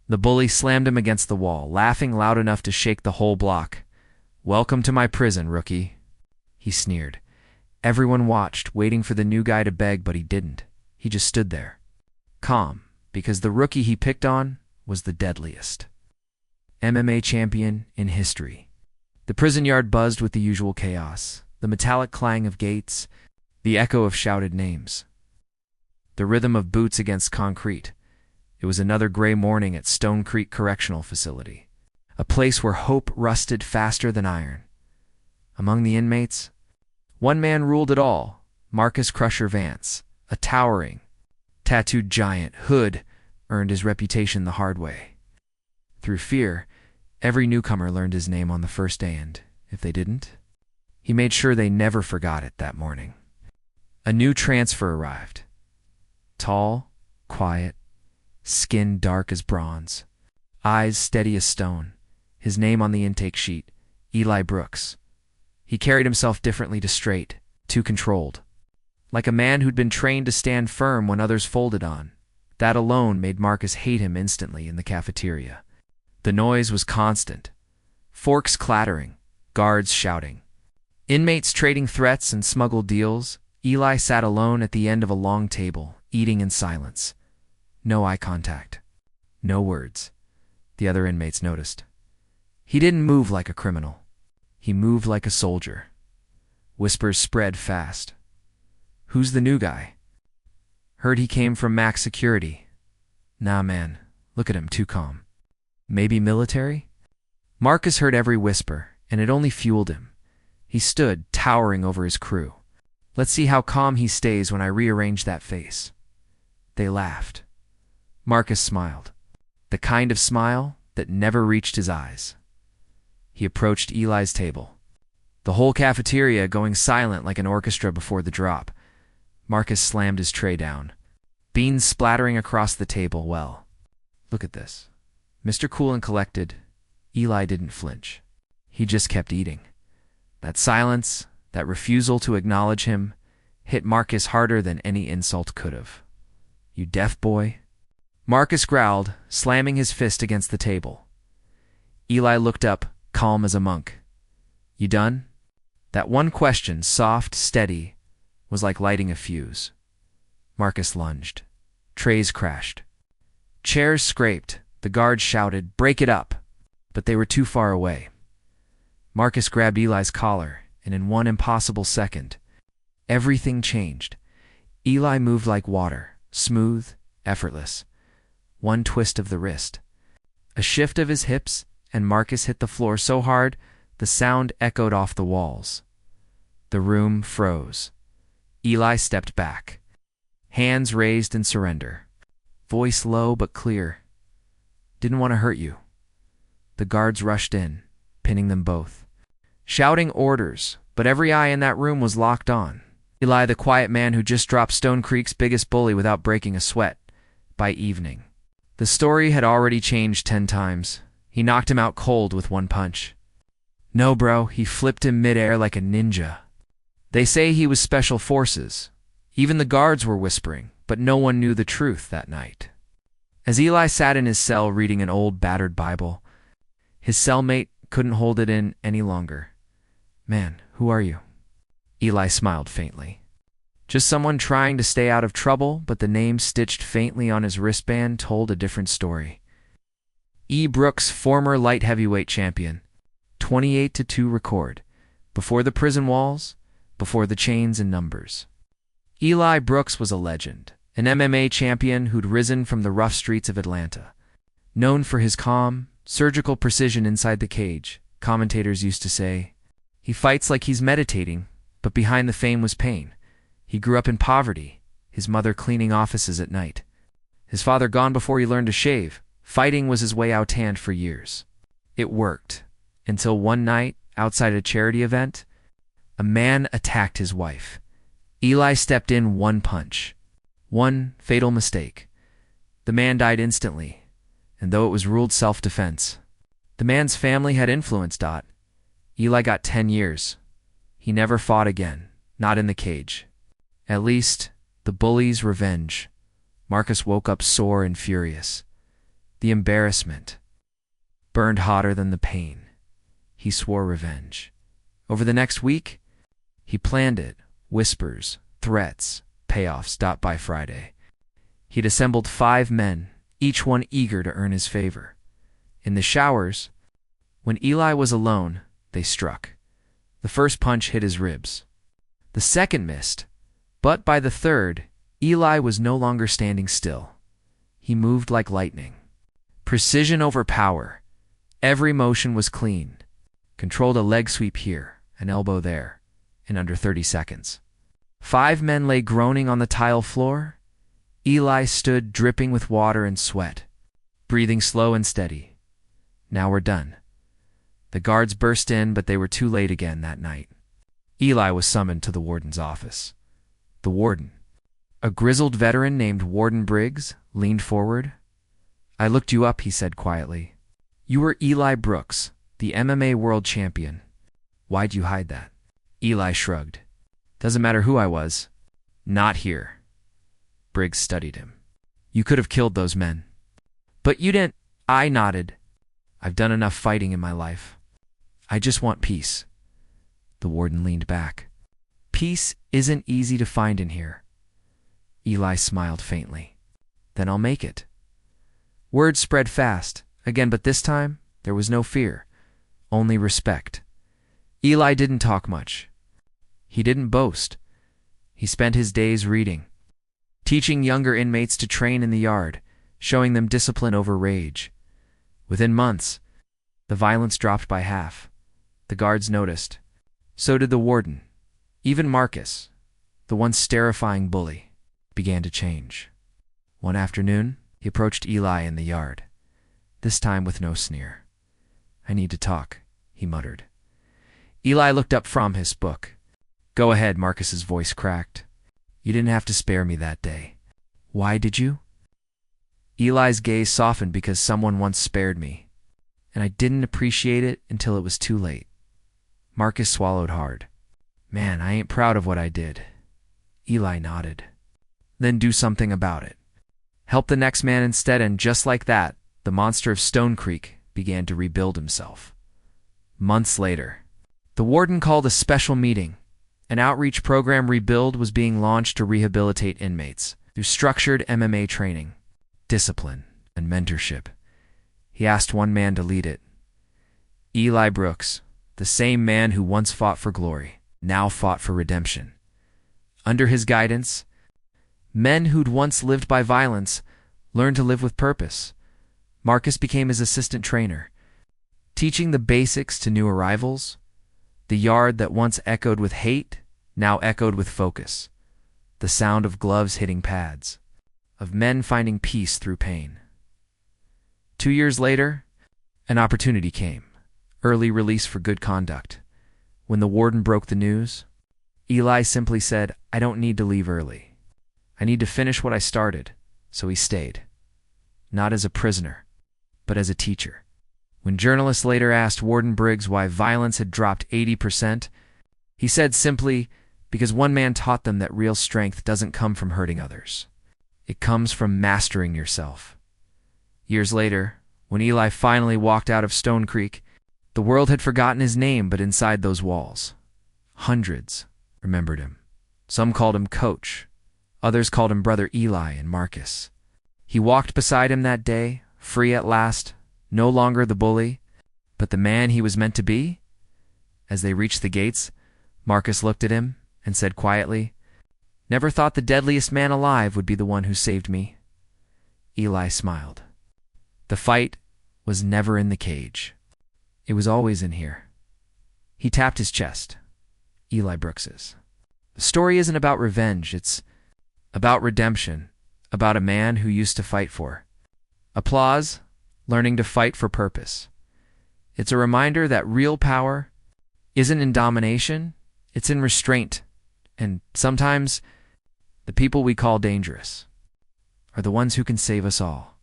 The bully slammed him against the wall, laughing loud enough to shake the whole block. "Welcome to my prison, rookie," he sneered. Everyone watched, waiting for the new guy to beg, but he didn't. He just stood there, calm, because the rookie he picked on was the deadliest MMA champion in history. The prison yard buzzed with the usual chaos, the metallic clang of gates, the echo of shouted names, the rhythm of boots against concrete. It was another gray morning at Stone Creek Correctional Facility, a place where hope rusted faster than iron. Among the inmates, one man ruled it all: Marcus Crusher Vance, a towering, tattooed giant. Hood earned his reputation the hard way. Through fear, every newcomer learned his name on the first day, and if they didn't, he made sure they never forgot it that morning. A new transfer arrived. Tall, quiet, skin dark as bronze, eyes steady as stone. His name on the intake sheet, Eli Brooks. He carried himself differently, too straight, too controlled. Like a man who'd been trained to stand firm when others folded on. That alone made Marcus hate him instantly in the cafeteria. The noise was constant. Forks clattering, guards shouting, inmates trading threats and smuggled deals. Eli sat alone at the end of a long table, eating in silence. No eye contact. No words. The other inmates noticed. He didn't move like a criminal. He moved like a soldier. Whispers spread fast. "Who's the new guy?" "Heard he came from max security." "Nah, man. Look at him, too calm." "Maybe military?" Marcus heard every whisper, and it only fueled him. He stood, towering over his crew. "Let's see how calm he stays when I rearrange that face." They laughed. Marcus smiled. The kind of smile that never reached his eyes. He approached Eli's table. The whole cafeteria going silent like an orchestra before the drop. Marcus slammed his tray down. Beans splattering across the table. "Well, look at this." Mr. Cool and collected, Eli didn't flinch. He just kept eating. That silence, that refusal to acknowledge him, hit Marcus harder than any insult could have. "You deaf boy?" Marcus growled, slamming his fist against the table. Eli looked up, calm as a monk. "You done?" That one question, soft, steady, was like lighting a fuse. Marcus lunged. Trays crashed. Chairs scraped. The guards shouted, "Break it up!" But they were too far away. Marcus grabbed Eli's collar, and in one impossible second, everything changed. Eli moved like water, smooth, effortless. One twist of the wrist, a shift of his hips, and Marcus hit the floor so hard the sound echoed off the walls. The room froze. Eli stepped back, hands raised in surrender, voice low but clear. "Didn't want to hurt you." The guards rushed in, pinning them both, shouting orders, but every eye in that room was locked on Eli, the quiet man who just dropped Stone Creek's biggest bully without breaking a sweat. By evening, the story had already changed 10 times. He knocked him out cold with one punch. No, bro, he flipped him midair like a ninja. They say he was special forces. Even the guards were whispering, but no one knew the truth that night. As Eli sat in his cell reading an old, battered Bible, his cellmate couldn't hold it in any longer. "Man, who are you?" Eli smiled faintly. "Just someone trying to stay out of trouble," but the name stitched faintly on his wristband told a different story. E. Brooks, former light heavyweight champion. 28-2 record. Before the prison walls, before the chains and numbers. Eli Brooks was a legend, an MMA champion who'd risen from the rough streets of Atlanta. Known for his calm, surgical precision inside the cage, commentators used to say, "He fights like he's meditating," but behind the fame was pain. He grew up in poverty, his mother cleaning offices at night. His father gone before he learned to shave. Fighting was his way out tanned for years. It worked, until one night, outside a charity event, a man attacked his wife. Eli stepped in one punch. One fatal mistake. The man died instantly, and though it was ruled self-defense, the man's family had influence. Eli got 10 years. He never fought again, not in the cage. At least, the bully's revenge. Marcus woke up sore and furious. The embarrassment burned hotter than the pain. He swore revenge. Over the next week, he planned it. Whispers, threats, payoffs. By Friday, he'd assembled 5 men, each one eager to earn his favor. In the showers, when Eli was alone, they struck. The first punch hit his ribs. The second missed, but by the third, Eli was no longer standing still. He moved like lightning. Precision over power. Every motion was clean. Controlled a leg sweep here, an elbow there, in under 30 seconds. 5 men lay groaning on the tile floor. Eli stood dripping with water and sweat, breathing slow and steady. Now we're done. The guards burst in, but they were too late again that night. Eli was summoned to the warden's office. The warden, a grizzled veteran named Warden Briggs, leaned forward. "I looked you up," he said quietly. "You were Eli Brooks, the MMA world champion. Why'd you hide that?" Eli shrugged. "Doesn't matter who I was. Not here." Briggs studied him. "You could have killed those men." "But you didn't." I nodded. "I've done enough fighting in my life. I just want peace." The warden leaned back. "Peace isn't easy to find in here." Eli smiled faintly. "Then I'll make it." Word spread fast, again, but this time there was no fear, only respect. Eli didn't talk much. He didn't boast. He spent his days reading, teaching younger inmates to train in the yard, showing them discipline over rage. Within months, the violence dropped by half. The guards noticed. So did the warden. Even Marcus, the once terrifying bully, began to change. One afternoon, he approached Eli in the yard, this time with no sneer. "I need to talk," he muttered. Eli looked up from his book. "Go ahead," Marcus's voice cracked. "You didn't have to spare me that day." "Why did you?" Eli's gaze softened. "Because someone once spared me, and I didn't appreciate it until it was too late." Marcus swallowed hard. "Man, I ain't proud of what I did." Eli nodded. "Then do something about it. Help the next man instead." And just like that, the monster of Stone Creek began to rebuild himself. Months later, the warden called a special meeting. An outreach program, Rebuild, was being launched to rehabilitate inmates through structured MMA training, discipline, and mentorship. He asked one man to lead it. Eli Brooks, the same man who once fought for glory, now fought for redemption. Under his guidance, men who'd once lived by violence learned to live with purpose. Marcus became his assistant trainer, teaching the basics to new arrivals. The yard that once echoed with hate now echoed with focus. The sound of gloves hitting pads, of men finding peace through pain. 2 years later, an opportunity came. Early release for good conduct. When the warden broke the news, Eli simply said, "I don't need to leave early. I need to finish what I started." So he stayed. Not as a prisoner, but as a teacher. When journalists later asked Warden Briggs why violence had dropped 80%, he said simply, "Because one man taught them that real strength doesn't come from hurting others. It comes from mastering yourself." Years later, when Eli finally walked out of Stone Creek, the world had forgotten his name, but inside those walls, hundreds remembered him. Some called him Coach. Others called him Brother Eli and Marcus. He walked beside him that day, free at last, no longer the bully, but the man he was meant to be. As they reached the gates, Marcus looked at him and said quietly, "Never thought the deadliest man alive would be the one who saved me." Eli smiled. The fight was never in the cage. It was always in here. He tapped his chest. Eli Brooks's. The story isn't about revenge. It's about redemption, about a man who used to fight for applause, learning to fight for purpose. It's a reminder that real power isn't in domination, it's in restraint. And sometimes the people we call dangerous are the ones who can save us all.